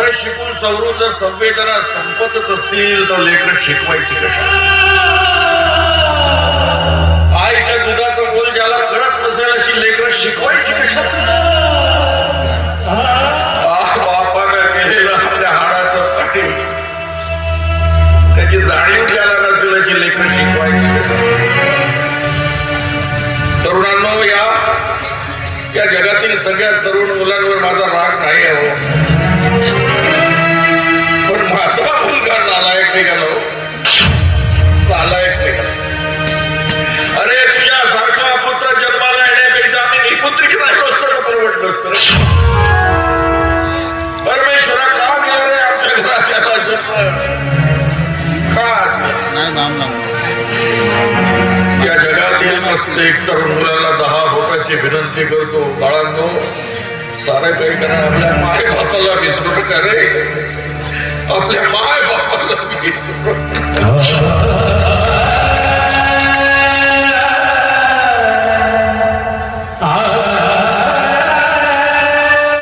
अरे शिकून सवरून जर संवेदना संपतच असतील तर लेकरं शिकवायची कशा? आईच्या दुधाचा मोल ज्याला कळत नसेल अशी लेकरं शिकवायची कशा? बापानं केलेलं आपल्या हाडाचं पाणी त्याची जाणीव ज्याला नसेल अशी लेकरं शिकवायची कशा? तरुणांनो, या जगातील सगळ्यात तरुण मुलांवर माझा राग नाही आहे हो, पण माझा मुलगा नालायक निघाला हो, नालायक निघाला. अरे तुझ्यासारखा पुत्र जन्माला येण्यापेक्षा आम्ही निपुत्रिक राहिलो असतो तर परवडलं असतं. परमेश्वरा का दिला रे आमच्या घरात याला जन्म? का दिला? या जगातील प्रत्येक तरुण मुलाला 10 बोटाची विनंती करतो, बाळांनो सारं काही करा, आपल्या माय बापाला विसरू नका रे, आपल्या माय बापाला विसरू नका.